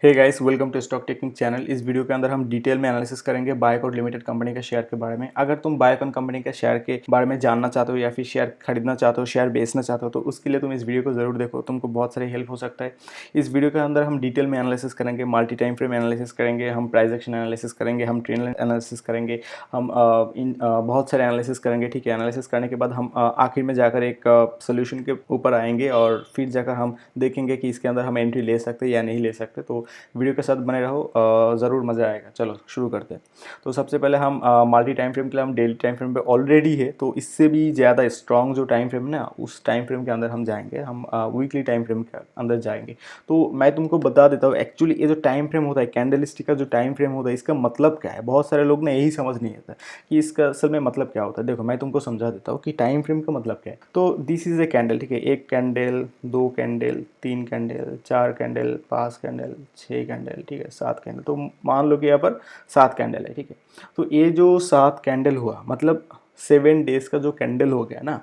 Hey guys, welcome to stock taking channel. इस video के अंदर हम डिटेल में एनालिसिस करेंगे बायोकॉन लिमिटेड कंपनी के शेयर के बारे में। अगर तुम बायोकॉन कंपनी के शेयर के बारे में जानना चाहते हो या फिर शेयर खरीदना चाहते हो, शेयर बेचना चाहते हो, तो उसके लिए तुम इस वीडियो को जरूर देखो, तुमको बहुत सारी हेल्प हो सकता है। इस वीडियो के अंदर हम डिटेल में एनालिसिस करेंगे, मल्टी टाइम फ्रेम एनालिसिस करेंगे, हम प्राइस एक्शन एनालिसिस करेंगे, हम ट्रेंड लाइन एनालिसिस करेंगे, हम बहुत सारे एनालिसिस करेंगे। ठीक है, एनालिसिस करने के बाद हम आखिर में जाकर एक सोल्यूशन के ऊपर आएंगे और फिर जाकर हम देखेंगे कि इसके अंदर हम एंट्री ले सकते हैं या नहीं ले सकते। तो वीडियो के साथ बने रहो, ज़रूर मज़ा आएगा। चलो शुरू करते हैं। तो सबसे पहले हम मल्टी टाइम फ्रेम के लिए हम डेली टाइम फ्रेम पे ऑलरेडी है, तो इससे भी ज़्यादा स्ट्रॉन्ग जो टाइम फ्रेम है ना, उस टाइम फ्रेम के अंदर हम जाएंगे। हम वीकली टाइम फ्रेम के अंदर जाएंगे। तो मैं तुमको बता देता हूँ, एक्चुअली ये जो टाइम फ्रेम होता है, कैंडल स्टिक का जो टाइम फ्रेम होता है, इसका मतलब क्या है। बहुत सारे लोग ने यही समझ नहीं आता कि इसका असल में मतलब क्या होता है। देखो मैं तुमको समझा देता हूँ कि टाइम फ्रेम का मतलब क्या है। तो दिस इज़ ए कैंडल, ठीक है। एक कैंडल, दो कैंडल, तीन कैंडल, चार कैंडल, पाँच कैंडल, छः कैंडल, ठीक है, सात कैंडल। तो मान लो कि यहाँ पर सात कैंडल है, ठीक है। तो ये जो सात कैंडल हुआ मतलब 7 डेज का जो कैंडल हो गया ना,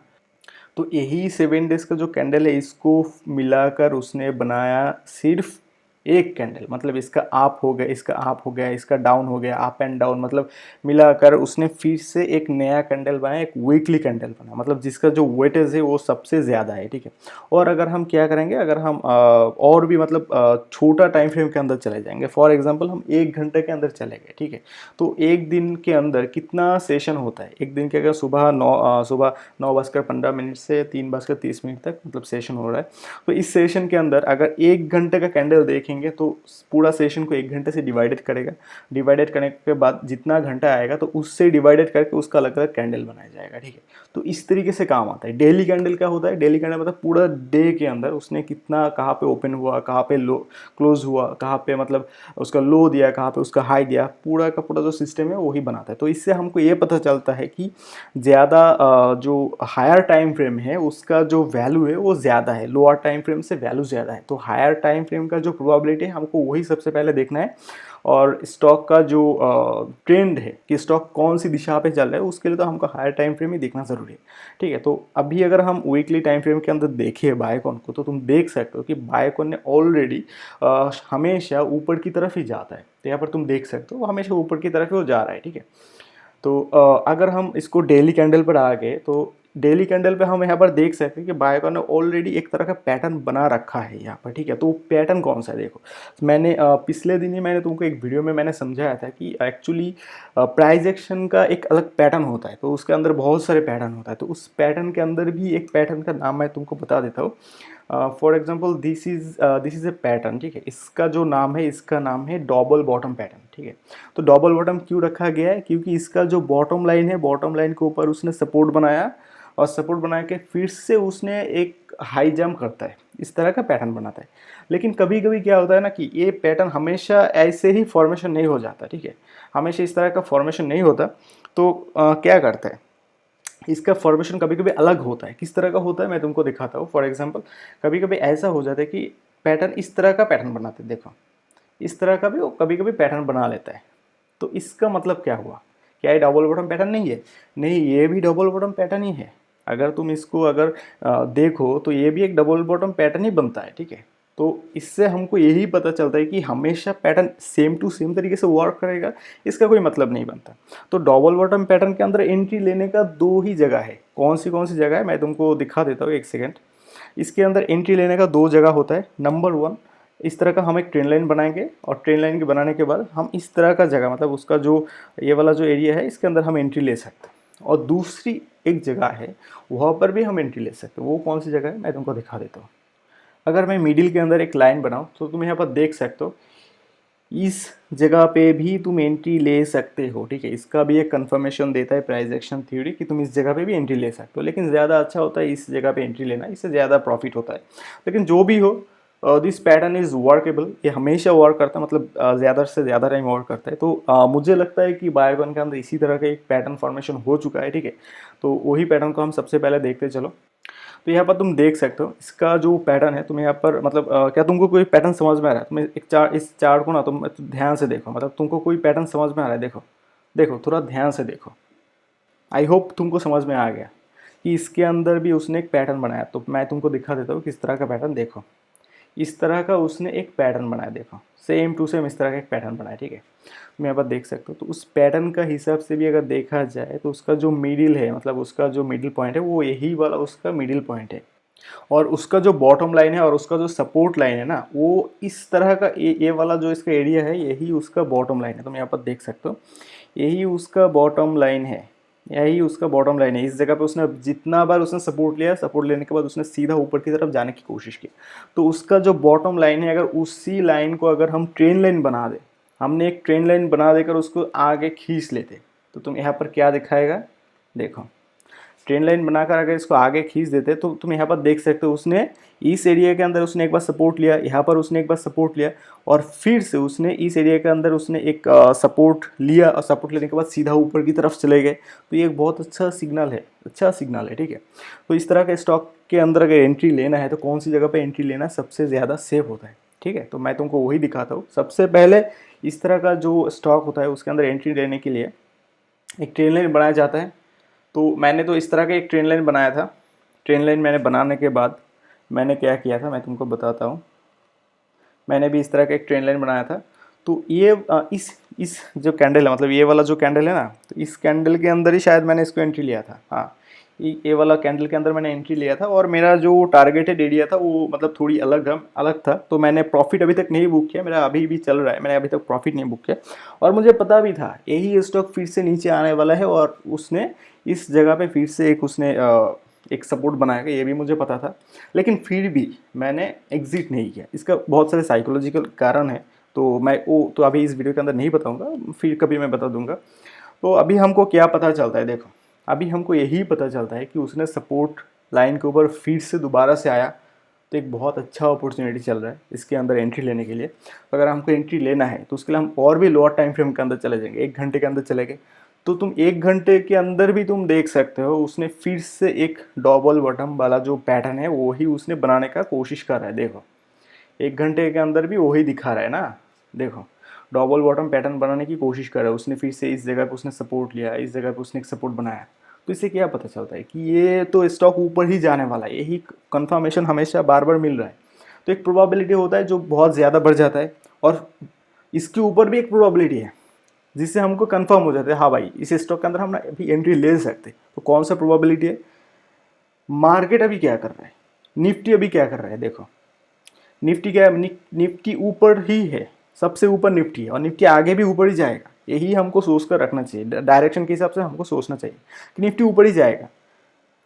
तो यही 7 डेज का जो कैंडल है, इसको मिलाकर उसने बनाया सिर्फ एक कैंडल। मतलब इसका अप हो गया, इसका अप हो गया, इसका डाउन हो गया, अप एंड डाउन, मतलब मिलाकर उसने फिर से एक नया कैंडल बनाया, एक वीकली कैंडल बना, मतलब जिसका जो वेटेज है वो सबसे ज़्यादा है, ठीक है। और अगर हम क्या करेंगे, अगर हम और भी मतलब छोटा टाइम फ्रेम के अंदर चले जाएंगे, फॉर एग्जांपल हम 1 घंटे के अंदर चले गए, ठीक है। तो एक दिन के अंदर कितना सेशन होता है, एक दिन के अगर सुबह 9:15 से 3:30 तक मतलब सेशन हो रहा है। तो इस सेशन के अंदर अगर 1 घंटे का कैंडल देखेंगे तो पूरा सेशन को 1 घंटे से डिवाइडेड करेगा। डिवाइडेड करने के बाद जितना घंटा आएगा तो उससे डिवाइडेड करके उसका अलग अलग कैंडल बनाया जाएगा, ठीक है। तो इस तरीके से काम आता है। डेली कैंडल क्या होता है, डेली कैंडल मतलब पूरा डे के अंदर उसने कितना, कहाँ पे ओपन हुआ, कहाँ पे लो क्लोज हुआ, कहाँ पे मतलब उसका लो दिया, कहाँ पे उसका हाई दिया, पूरा का पूरा जो सिस्टम है वही बनाता है। तो इससे हमको ये पता चलता है कि ज़्यादा जो हायर टाइम फ्रेम है उसका जो वैल्यू है वो ज़्यादा है, लोअर टाइम फ्रेम से वैल्यू ज़्यादा है। तो हायर टाइम फ्रेम का जो प्रोबेबिलिटी है हमको वही सबसे पहले देखना है। और स्टॉक का जो ट्रेंड है कि स्टॉक कौन सी दिशा पे चल रहा है, उसके लिए तो हमको हायर टाइम फ्रेम ही देखना ज़रूरी है, ठीक है। तो अभी अगर हम वीकली टाइम फ्रेम के अंदर देखें बायोकॉन को, तो तुम देख सकते हो कि बायोकॉन ने ऑलरेडी हमेशा ऊपर की तरफ ही जाता है। तो यहाँ पर तुम देख सकते हो वो हमेशा ऊपर की तरफ ही वो जा रहा है, ठीक है। तो अगर हम इसको डेली कैंडल पर आ गए, तो डेली कैंडल पे हम यहाँ पर देख सकते हैं कि बायोकॉन ने ऑलरेडी एक तरह का पैटर्न बना रखा है यहाँ पर, ठीक है। तो वो पैटर्न कौन सा है, देखो मैंने पिछले दिन ही मैंने तुमको एक वीडियो में मैंने समझाया था कि एक्चुअली प्राइस एक्शन का एक अलग पैटर्न होता है। तो उसके अंदर बहुत सारे पैटर्न होता है। तो उस पैटर्न के अंदर भी एक पैटर्न का नाम मैं तुमको बता देता हूँ। For example this is a pattern, ठीक है। इसका जो नाम है, इसका नाम है डबल बॉटम पैटर्न, ठीक है। तो डबल बॉटम क्यों रखा गया है, क्योंकि इसका जो बॉटम लाइन है, बॉटम लाइन के ऊपर उसने सपोर्ट बनाया और सपोर्ट बना के फिर से उसने एक हाई जंप करता है, इस तरह का पैटर्न बनाता है। लेकिन कभी कभी क्या होता है ना कि ये पैटर्न हमेशा ऐसे ही फॉर्मेशन नहीं हो जाता, ठीक है। हमेशा इस तरह का फॉर्मेशन नहीं होता। तो क्या करता है, इसका फॉर्मेशन कभी कभी अलग होता है। किस तरह का होता है मैं तुमको दिखाता हूँ। फॉर एग्जांपल कभी कभी ऐसा हो जाता है कि पैटर्न इस तरह का पैटर्न बनाते हैं, देखो इस तरह का भी वो कभी कभी पैटर्न बना लेता है। तो इसका मतलब क्या हुआ, क्या ये डबल बॉटम पैटर्न नहीं है? नहीं, ये भी डबल बॉटम पैटर्न ही है। अगर तुम इसको अगर देखो तो ये भी एक डबल बॉटम पैटर्न ही बनता है, ठीक है। तो इससे हमको यही पता चलता है कि हमेशा पैटर्न सेम टू सेम तरीके से वर्क करेगा, इसका कोई मतलब नहीं बनता। तो डबल बॉटम पैटर्न के अंदर एंट्री लेने का दो ही जगह है। कौन सी जगह है मैं तुमको दिखा देता हूँ, एक सेकेंड। इसके अंदर एंट्री लेने का दो जगह होता है। नंबर वन, इस तरह का हम एक ट्रेन लाइन बनाएंगे और ट्रेन लाइन के बनाने के बाद हम इस तरह का जगह, मतलब उसका जो ये वाला जो एरिया है, इसके अंदर हम एंट्री ले सकते हैं। और दूसरी एक जगह है, वहाँ पर भी हम एंट्री ले सकते हैं। वो कौन सी जगह है मैं तुमको दिखा देता हूँ। अगर मैं मिडिल के अंदर एक लाइन बनाऊँ तो तुम यहाँ पर देख सकते हो, इस जगह पे भी तुम एंट्री ले सकते हो, ठीक है। इसका भी एक कंफर्मेशन देता है प्राइस एक्शन थ्योरी कि तुम इस जगह पे भी एंट्री ले सकते हो। लेकिन ज़्यादा अच्छा होता है इस जगह पे एंट्री लेना, इससे ज़्यादा प्रॉफिट होता है। लेकिन जो भी हो, दिस पैटर्न इज़ वर्केबल। ये हमेशा वर्क करता है, मतलब ज़्यादा से ज़्यादा टाइम वर्क करता है। तो मुझे लगता है कि बायोकॉन के अंदर इसी तरह का एक पैटर्न फॉर्मेशन हो चुका है, ठीक है। तो वही पैटर्न को हम सबसे पहले देखते चलो। तो यहाँ पर तुम देख सकते हो इसका जो पैटर्न है। तुम यहाँ पर मतलब क्या तुमको कोई पैटर्न समझ में आ रहा है? तुम एक चार्ट, इस चार्ट को ना तुम ध्यान से देखो, मतलब तुमको कोई पैटर्न समझ में आ रहा है? देखो देखो, थोड़ा ध्यान से देखो। आई होप तुमको समझ में आ गया कि इसके अंदर भी उसने एक पैटर्न बनाया। तो मैं तुमको दिखा देता हूँ किस तरह का पैटर्न। देखो इस तरह का उसने एक पैटर्न बनाया, देखो सेम टू सेम इस तरह का एक पैटर्न बनाया, ठीक है। मैं यहाँ पर देख सकता हूँ, तो उस पैटर्न का हिसाब से भी अगर देखा जाए तो उसका जो मिडिल है, मतलब उसका जो मिडिल पॉइंट है वो यही वाला उसका मिडिल पॉइंट है, और उसका जो बॉटम लाइन है और उसका जो सपोर्ट लाइन है ना, वो इस तरह का ये वाला जो इसका एरिया है यही उसका बॉटम लाइन है। तो मैं यहाँ पर देख सकता हूँ यही उसका बॉटम लाइन है, यही उसका बॉटम लाइन है। इस जगह पे उसने जितना बार उसने सपोर्ट लिया, सपोर्ट लेने के बाद उसने सीधा ऊपर की तरफ जाने की कोशिश की, तो उसका जो बॉटम लाइन है, अगर उसी लाइन को अगर हम ट्रेन लाइन बना दे, हमने एक ट्रेन लाइन बना देकर उसको आगे खींच लेते, तो तुम यहाँ पर क्या दिखाएगा, देखो ट्रेन लाइन बनाकर अगर इसको आगे खींच देते तो तुम यहाँ पर देख सकते हो उसने इस एरिया के अंदर उसने एक बार सपोर्ट लिया, यहाँ पर उसने एक बार सपोर्ट लिया, और फिर से उसने इस एरिया के अंदर उसने एक सपोर्ट लिया, और सपोर्ट लेने के बाद सीधा ऊपर की तरफ चले गए। तो ये एक बहुत अच्छा सिग्नल है, अच्छा सिग्नल है, ठीक है। तो इस तरह के स्टॉक के अंदर अगर एंट्री लेना है तो कौन सी जगह पर एंट्री लेना सबसे ज़्यादा सेफ होता है, ठीक है। तो मैं तुमको वही दिखाता हूँ। सबसे पहले इस तरह का जो स्टॉक होता है उसके अंदर एंट्री लेने के लिए एक ट्रेन लाइन बनाया जाता है। तो मैंने तो इस तरह का एक ट्रेन लाइन बनाया था। ट्रेन लाइन मैंने बनाने के बाद मैंने क्या किया था मैं तुमको बताता हूँ। मैंने भी इस तरह का एक ट्रेन लाइन बनाया था। तो ये इस जो कैंडल है, मतलब ये वाला जो कैंडल है ना, तो इस कैंडल के अंदर ही शायद मैंने इसको एंट्री लिया था। हाँ, ये वाला कैंडल के अंदर मैंने एंट्री लिया था, और मेरा जो टारगेटेड एरिया था वो मतलब थोड़ी अलग था। तो मैंने प्रॉफिट अभी तक नहीं बुक किया, मेरा अभी भी चल रहा है, मैंने अभी तक प्रॉफिट नहीं बुक किया। और मुझे पता भी था यही स्टॉक फिर से नीचे आने वाला है, और उसने इस जगह पे फिर से एक सपोर्ट बनाएगा, ये भी मुझे पता था। लेकिन फिर भी मैंने एग्जिट नहीं किया। इसका बहुत सारे साइकोलॉजिकल कारण है, तो मैं वो तो अभी इस वीडियो के अंदर नहीं बताऊंगा, फिर कभी मैं बता दूंगा। तो अभी हमको क्या पता चलता है, देखो अभी हमको यही पता चलता है कि उसने सपोर्ट लाइन के ऊपर फिर से दोबारा से आया, तो एक बहुत अच्छा अपॉर्चुनिटी चल रहा है इसके अंदर एंट्री लेने के लिए। तो अगर हमको एंट्री लेना है तो उसके लिए हम और भी लोअर टाइम फ्रेम के अंदर चले जाएंगे, 1 घंटे के अंदर चले गए, तो तुम 1 घंटे के अंदर भी तुम देख सकते हो उसने फिर से एक डबल बॉटम वाला जो पैटर्न है वही उसने बनाने का कोशिश कर रहा है। देखो 1 घंटे के अंदर भी वही दिखा रहा है ना, देखो डबल बॉटम पैटर्न बनाने की कोशिश कर रहा है उसने। फिर से इस जगह पे उसने सपोर्ट लिया, इस जगह पे उसने एक सपोर्ट बनाया। तो इससे क्या पता चलता है कि ये तो स्टॉक ऊपर ही जाने वाला है, यही कंफर्मेशन हमेशा बार बार मिल रहा है। तो एक प्रोबेबिलिटी होता है जो बहुत ज़्यादा बढ़ जाता है, और इसके ऊपर भी एक प्रोबेबिलिटी है जिससे हमको कंफर्म हो जाता है हाँ भाई इस स्टॉक के अंदर हम अभी एंट्री ले सकते। तो कौन सा प्रोबेबिलिटी है, मार्केट अभी क्या कर रहा है, निफ्टी अभी क्या कर रहा है, देखो निफ्टी क्या है, निफ्टी ऊपर ही है, सबसे ऊपर निफ्टी है, और निफ्टी आगे भी ऊपर ही जाएगा। यही हमको सोच कर रखना चाहिए, डायरेक्शन के हिसाब से हमको सोचना चाहिए कि निफ्टी ऊपर ही जाएगा।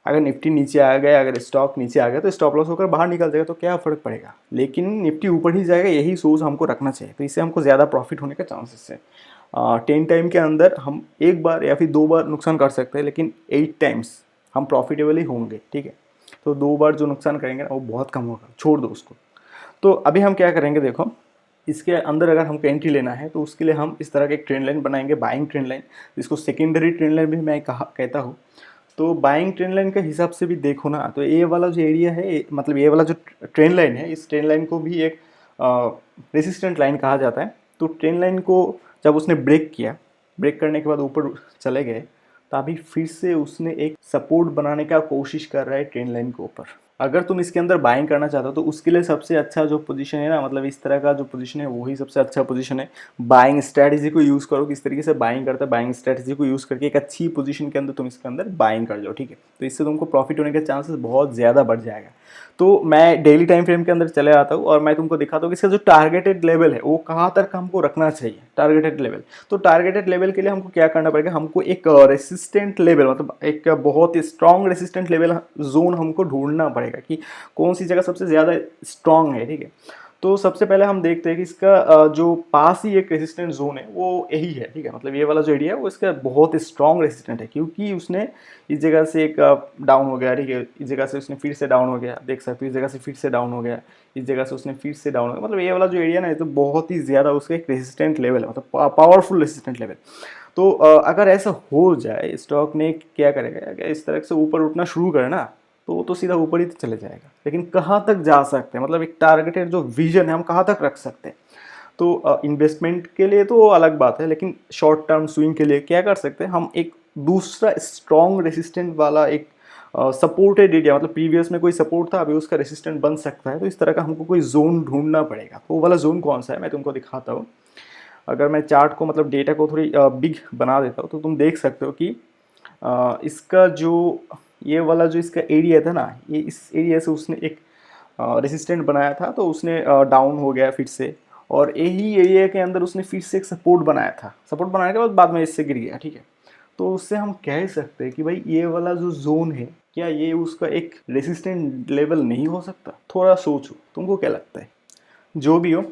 अगर निफ्टी नीचे आ गया, अगर स्टॉक नीचे आ गया तो स्टॉप लॉस होकर बाहर निकल जाएगा, तो क्या फ़र्क पड़ेगा, लेकिन निफ्टी ऊपर ही जाएगा, यही सोच हमको रखना चाहिए। तो इससे हमको ज़्यादा प्रॉफिट होने का चांसेस है। 10 टाइम के अंदर हम एक बार या फिर 2 बार नुकसान कर सकते हैं, लेकिन 8 टाइम्स हम प्रॉफिटेबल ही होंगे, ठीक है। तो 2 बार जो नुकसान करेंगे ना वो बहुत कम होगा, छोड़ दो उसको। तो अभी हम क्या करेंगे, देखो इसके अंदर अगर हमको एंट्री लेना है तो उसके लिए हम इस तरह के एक ट्रेंड लाइन बनाएंगे, बाइंग ट्रेंड लाइन, जिसको सेकेंडरी ट्रेंड लाइन भी मैं कहता हूँ। तो बाइंग ट्रेंड लाइन के हिसाब से भी देखो ना, तो ये वाला जो एरिया है, मतलब ये वाला जो ट्रेंड लाइन है, इस ट्रेंड लाइन को भी एक रेसिस्टेंट लाइन कहा जाता है। तो ट्रेंड लाइन को जब उसने ब्रेक किया, ब्रेक करने के बाद ऊपर चले गए, तो अभी फिर से उसने एक सपोर्ट बनाने का कोशिश कर रहा है ट्रेंड लाइन के ऊपर। अगर तुम इसके अंदर बाइंग करना चाहते हो तो उसके लिए सबसे अच्छा जो पोजीशन है ना, मतलब इस तरह का जो पोजीशन है वही सबसे अच्छा पोजीशन है। बाइंग स्ट्रैटेजी को यूज़ करो, किस तरीके से बाइंग करता है, बाइंग स्ट्रैटेजी को यूज़ करके एक अच्छी पोजीशन के अंदर तुम इसके अंदर बाइंग कर जाओ, ठीक है। तो इससे तुमको प्रॉफिट होने के चांसेस बहुत ज़्यादा बढ़ जाएगा। तो मैं डेली टाइम फ्रेम के अंदर चले आता हूँ और मैं तुमको दिखाता हूँ कि इसका जो टारगेटेड लेवल है वो कहाँ तक हमको रखना चाहिए, टारगेटेड लेवल। तो टारगेटेड लेवल के लिए हमको क्या करना पड़ेगा, हमको एक रेसिस्टेंट लेवल, मतलब एक बहुत ही स्ट्रॉन्ग रेसिस्टेंट लेवल जोन हमको ढूंढना पड़ेगा कि कौन सी जगह सबसे ज़्यादा स्ट्रॉन्ग है, ठीक है। तो सबसे पहले हम देखते हैं कि इसका जो पास ही एक रेसिस्टेंट जोन है वो यही है, ठीक है। मतलब ये वाला जो एरिया है वो इसका बहुत स्ट्रॉन्ग रेसिस्टेंट है, क्योंकि उसने इस जगह से एक डाउन हो गया, ठीक है, इस जगह से उसने फिर से डाउन हो गया, देख सकते हो इस जगह से फिर से डाउन हो गया, इस जगह से उसने फिर से डाउन हो गया। मतलब ये वाला जो एरिया ना ये तो बहुत ही ज़्यादा उसका एक रेसिस्टेंट लेवल है, मतलब पावरफुल रेसिस्टेंट लेवल। तो अगर ऐसा हो जाए, स्टॉक ने क्या करेगा, अगर इस तरह से ऊपर उठना शुरू करे ना तो वो तो सीधा ऊपर ही तो चले जाएगा। लेकिन कहाँ तक जा सकते हैं, मतलब एक टारगेटेड जो विजन है हम कहाँ तक रख सकते हैं। तो इन्वेस्टमेंट के लिए तो अलग बात है, लेकिन शॉर्ट टर्म स्विंग के लिए क्या कर सकते हैं हम, एक दूसरा स्ट्रॉन्ग रेसिस्टेंट वाला एक सपोर्टेड एरिया, मतलब प्रीवियस में कोई सपोर्ट था, अभी उसका रेसिस्टेंट बन सकता है। तो इस तरह का हमको कोई जोन ढूंढना पड़ेगा। तो वो वाला जोन कौन सा है मैं तुमको दिखाता हूँ। अगर मैं चार्ट को मतलब डेटा को थोड़ी बिग बना देता हूँ तो तुम देख सकते हो कि इसका जो ये वाला जो इसका एरिया था ना, ये इस एरिया से उसने एक रेसिस्टेंट बनाया था, तो उसने डाउन हो गया फिर से, और यही एरिया के अंदर उसने फिर से एक सपोर्ट बनाया था। सपोर्ट बनाने के बाद में इससे गिर गया, ठीक है। तो उससे हम कह सकते हैं कि भाई ये वाला जो जोन है, क्या ये उसका एक रेसिस्टेंट लेवल नहीं हो सकता? थोड़ा सोचो, तुमको क्या लगता है? जो भी हो,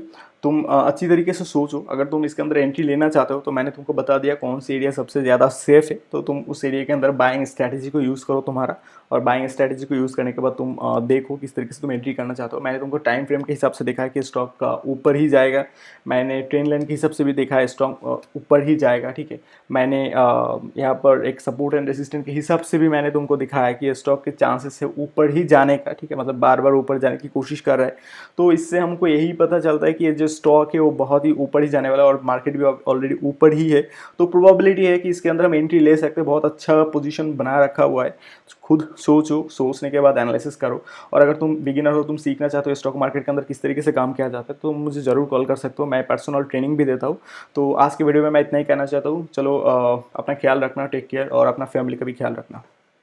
तुम अच्छी तरीके से सोचो। अगर तुम इसके अंदर एंट्री लेना चाहते हो तो मैंने तुमको बता दिया कौन सी एरिया सबसे ज़्यादा सेफ है, तो तुम उस एरिया के अंदर बाइंग स्ट्रैटेजी को यूज़ करो तुम्हारा। और बाइंग स्ट्रैटेजी को यूज़ करने के बाद तुम देखो किस तरीके से तुम एंट्री करना चाहते हो। मैंने तुमको टाइम फ्रेम के हिसाब से देखा है कि स्टॉक का ऊपर ही जाएगा, मैंने ट्रेंड लाइन के हिसाब से भी देखा है स्टॉक ऊपर ही जाएगा, ठीक है। मैंने यहाँ पर एक सपोर्ट एंड रेसिस्टेंट के हिसाब से भी मैंने तुमको दिखाया है कि स्टॉक के चांसेस है ऊपर ही जाने का, ठीक है, मतलब बार बार ऊपर जाने की कोशिश कर रहा है। तो इससे हमको यही पता चलता है कि ये जो स्टॉक है वो बहुत ही ऊपर ही जाने वाला है और मार्केट भी ऑलरेडी ऊपर ही है। तो प्रोबेबिलिटी है कि इसके अंदर हम एंट्री ले सकते हैं। बहुत अच्छा पोजीशन बना रखा हुआ है। खुद सोचो, सोचने के बाद एनालिसिस करो। और अगर तुम बिगिनर हो, तुम सीखना चाहते हो स्टॉक मार्केट के अंदर किस तरीके से काम किया जाता है, तो मुझे ज़रूर कॉल कर सकते हो। मैं पर्सनल ट्रेनिंग भी देता हूँ। तो आज के वीडियो में मैं इतना ही कहना चाहता हूँ। चलो अपना ख्याल रखना, टेक केयर, और अपना फैमिली का भी ख्याल रखना।